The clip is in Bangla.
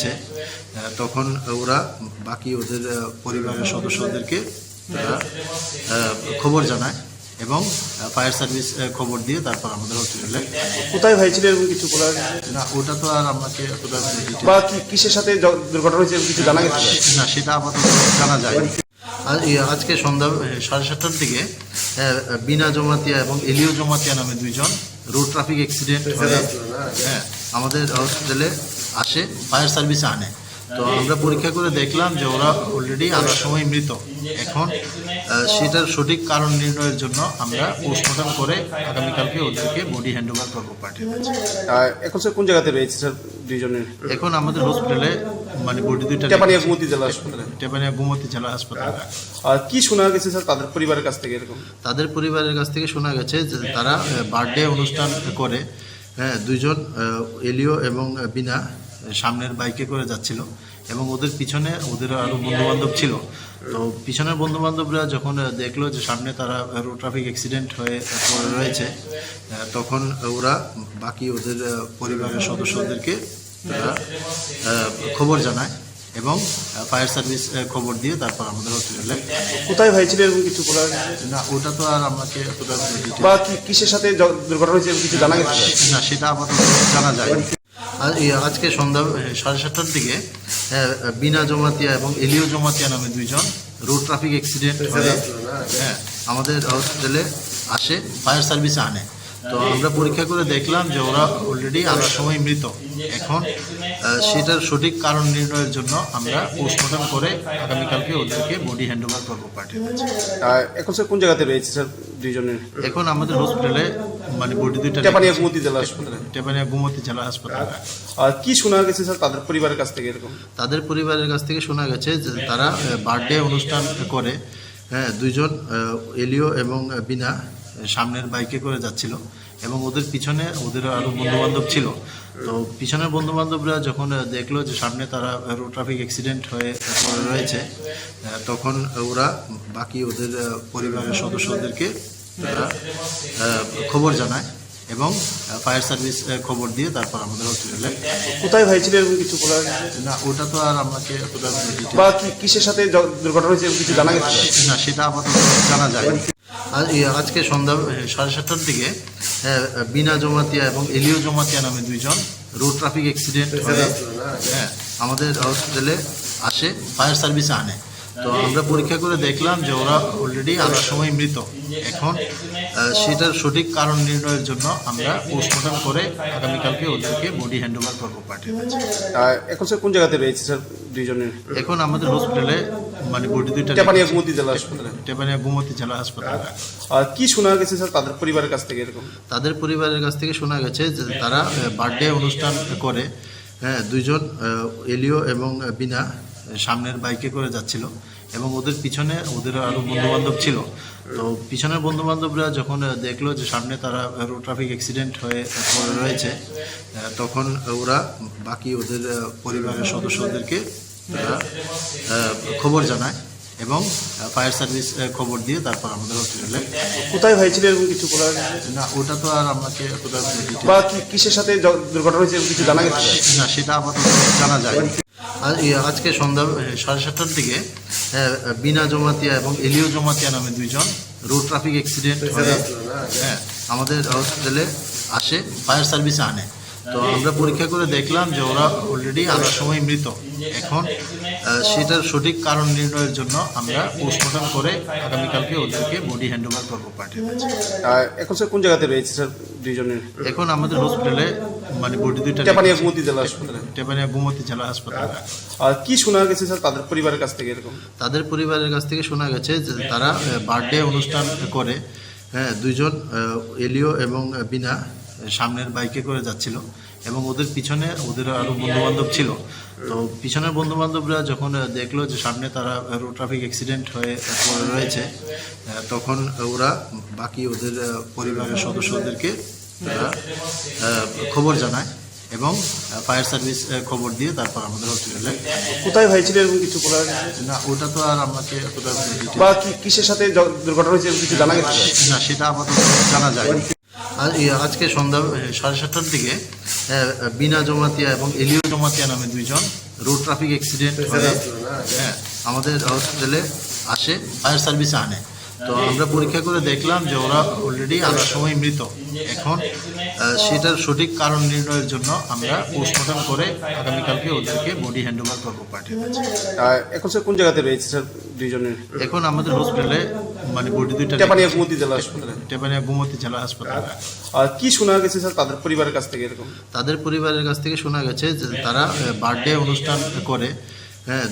রয়েছে তখন ওরা বাকি ওদের পরিবারের সদস্যদেরকে তারা খবর জানায় এবং ফায়ার সার্ভিস খবর দিয়ে তারপর আমাদের হসপিটালে। কোথায় হয়েছিল এরকম কিছু বলা না, ওটা তো আর আমাকে এতটা বা কিসের সাথে দুর্ঘটনা হয়েছে কিছু জানা গেছে না, সেটা আপাতত জানা যায়নি। আজকে সন্ধ্যা 7:30টার দিকে বিনা জমাতিয়া এবং এলিও জমাতিয়া নামে দুইজন রোড ট্রাফিক অ্যাক্সিডেন্ট হয়ে আমাদের হসপিটালে আসে, ফায়ার সার্ভিসে আনে। তো আমরা পরীক্ষা করে দেখলাম যে ওরা অলরেডি আনার সময় মৃত। এখন সেটার সঠিক কারণ নির্ণয়ের জন্য আমরা পোস্টমর্টম করে আগামীকালকে ওদেরকে বডি হ্যান্ড ওভার করবো পার্টির কাছে। এখন স্যার কোন জায়গাতে রয়েছে স্যার দুইজনের? এখন আমাদের হসপিটালে মানে বডি দুইটা টেপানিয়া গুমতি জেলা হাসপাতালে। টেপানিয়া গুমতি জেলা হাসপাতালে। আর কি শোনা গেছে স্যার তাদের পরিবারের কাছ থেকে? এরকম তাদের পরিবারের কাছ থেকে শোনা গেছে যে তারা বার্থডে অনুষ্ঠান করে দুইজন এলিও এবং বিনা সামনের বাইকে করে যাচ্ছিল এবং ওদের পিছনে ওদের আরও বন্ধুবান্ধব ছিল। তো পিছনের বন্ধুবান্ধবরা যখন দেখলো যে সামনে তারা রোড ট্রাফিক অ্যাক্সিডেন্ট হয়ে পড়ে রয়েছে তখন ওরা বাকি ওদের পরিবারের সদস্যদেরকে তারা খবর জানায় এবং ফায়ার সার্ভিস খবর দিয়ে তারপর আমাদের হসপিটালে। কোথায় হয়েছিল এরকম কিছু বলা না, ওটা তো আর আমাকে এতটা বা কিসের সাথে দুর্ঘটনা হয়েছে কিছু জানা গেছে না, সেটা আপাতত জানা যায়নি। আজকে সন্ধ্যা 7:30টার দিকে বিনা জমাতিয়া এবং এলিও জমাতিয়া নামে দুইজন রোড ট্রাফিক অ্যাক্সিডেন্ট হয়ে আমাদের হসপিটালে আসে, ফায়ার সার্ভিসে আনে। তো আমরা পরীক্ষা করে দেখলাম যে ওরা অলরেডি আনার সময় মৃত। এখন সেটার সঠিক কারণ নির্ণয়ের জন্য আমরা পোস্টমর্টম করে আগামীকালকে ওদেরকে বডি হ্যান্ড ওভার করবো পার্টির কাছে। এখন স্যার কোন জায়গাতে রয়েছে স্যার দুইজনের? এখন আমাদের হসপিটালে মানে বডি দুইটা টেপানিয়া গুমতি জেলা হাসপাতালে। টেপানিয়া গুমতি জেলা হাসপাতালে। আর কি শোনা গেছে স্যার তাদের পরিবারের কাছ থেকে? এরকম তাদের পরিবারের কাছ থেকে শোনা গেছে যে তারা বার্থডে অনুষ্ঠান করে দুইজন এলিও এবং বিনা সামনের বাইকে করে যাচ্ছিল এবং ওদের পিছনে ওদের আরও বন্ধুবান্ধব ছিল। তো পিছনের বন্ধুবান্ধবরা যখন দেখলো যে সামনে তারা রোড ট্রাফিক অ্যাক্সিডেন্ট হয়ে পড়ে রয়েছে তখন ওরা বাকি ওদের পরিবারের সদস্যদেরকে তারা খবর জানায় এবং ফায়ার সার্ভিস খবর দিয়ে তারপর আমাদের হসপিটালে। কোথায় হয়েছিল এরকম কিছু বলা না, ওটা তো আর আমাকে এতটা বা কিসের সাথে দুর্ঘটনা হয়েছে কিছু জানা গেছে না, সেটা আপাতত জানা যায়নি। আজকে সন্ধ্যা 7:30টার দিকে বিনা জমাতিয়া এবং এলিও জমাতিয়া নামে দুইজন রোড ট্রাফিক অ্যাক্সিডেন্ট হয়ে আমাদের হসপিটালে আসে, ফায়ার সার্ভিসে আনে। তো আমরা পরীক্ষা করে দেখলাম যে ওরা অলরেডি আনার সময় মৃত। এখন সেটার সঠিক কারণ নির্ণয়ের জন্য আমরা পোস্টমর্টম করে আগামীকালকে ওদেরকে বডি হ্যান্ড ওভার করবো পার্টির কাছে। এখন স্যার কোন জায়গাতে রয়েছে স্যার দুইজনের? এখন আমাদের হসপিটালে মানে বডি দুইটা টেপানিয়া গুমতি জেলা হাসপাতালে। টেপানিয়া গুমতি জেলা হাসপাতালে। আর কি শোনা গেছে স্যার তাদের পরিবারের কাছ থেকে? এরকম তাদের পরিবারের কাছ থেকে শোনা গেছে যে তারা বার্থডে অনুষ্ঠান করে দুইজন এলিও এবং বিনা সামনের বাইকে করে যাচ্ছিল এবং ওদের পিছনে ওদের আরও বন্ধুবান্ধব ছিল। তো পিছনের বন্ধুবান্ধবরা যখন দেখলো যে সামনে তারা রোড ট্রাফিক অ্যাক্সিডেন্ট হয়ে পড়ে রয়েছে তখন ওরা বাকি ওদের পরিবারের সদস্যদেরকে তারা খবর জানায় এবং ফায়ার সার্ভিস খবর দিয়ে তারপর আমাদের হসপিটালে। কোথায় হয়েছিল এরকম কিছু বলা না, ওটা তো আর আমাকে এতটা বা কিসের সাথে দুর্ঘটনা হয়েছে কিছু জানা গেছে না, সেটা আপাতত জানা যায়নি। আজকে সন্ধ্যা 7:30টার দিকে বিনা জমাতিয়া এবং এলিও জমাতিয়া নামে দুইজন রোড ট্রাফিক অ্যাক্সিডেন্ট হয়ে আমাদের হসপিটালে আসে, ফায়ার সার্ভিসে আনে। তো আমরা পরীক্ষা করে দেখলাম যে ওরা অলরেডি আনার সময় মৃত। এখন সেটার সঠিক কারণ নির্ণয়ের জন্য আমরা পোস্টমর্টম করে আগামীকালকে ওদেরকে বডি হ্যান্ড ওভার করবো পার্টির কাছে। এখন স্যার কোন জায়গাতে রয়েছে স্যার দুইজনের? এখন আমাদের হসপিটালে মানে বডি দুইটা টেপানিয়া গুমতি জেলা হাসপাতালে। টেপানিয়া গুমতি জেলা হাসপাতালে। আর কি শোনা গেছে স্যার তাদের পরিবারের কাছ থেকে? এরকম তাদের পরিবারের কাছ থেকে শোনা গেছে যে তারা বার্থডে অনুষ্ঠান করে দুইজন এলিও এবং বিনা সামনের বাইকে করে যাচ্ছিল এবং ওদের পিছনে ওদের আরও বন্ধুবান্ধব ছিল। তো পিছনের বন্ধুবান্ধবরা যখন দেখলো যে সামনে তারা রোড ট্রাফিক অ্যাক্সিডেন্ট হয়ে পড়ে রয়েছে তখন ওরা বাকি ওদের পরিবারের সদস্যদেরকে তারা খবর জানায় এবং ফায়ার সার্ভিস খবর দিয়ে তারপর আমাদের হসপিটালে। কোথায় হয়েছিল এরকম কিছু বলা না, ওটা তো আর আমাকে এতটা বা কিসের সাথে দুর্ঘটনা হয়েছে কিছু জানা গেছে না, সেটা আপাতত জানা যায়নি। আজকে সন্ধ্যা 7:30টার দিকে বিনা জমাতিয়া এবং এলিও জমাতিয়া নামে দুইজন রোড ট্রাফিক অ্যাক্সিডেন্ট হয়ে হ্যাঁ আমাদের হসপিটালে আসে, ফায়ার সার্ভিসে আনে। তো আমরা পরীক্ষা করে দেখলাম যে ওরা অলরেডি আনার সময় মৃত। এখন সেটার সঠিক কারণ নির্ণয়ের জন্য আমরা পোস্টমর্টম করে আগামীকালকে ওদেরকে বডি হ্যান্ড ওভার করবো পার্টির কাছে। এখন স্যার কোন জায়গাতে রয়েছে স্যার দুইজনের? এখন আমাদের হসপিটালে মানে বডি দুইটা টেপানিয়া গোমতী জেলা হাসপাতালে। টেপানিয়া গোমতী জেলা হাসপাতালে। আর কি শোনা গেছে স্যার তাদের পরিবারের কাছ থেকে এরকম? তাদের পরিবারের কাছ থেকে শোনা গেছে যে তারা বার্থডে অনুষ্ঠান করে, হ্যাঁ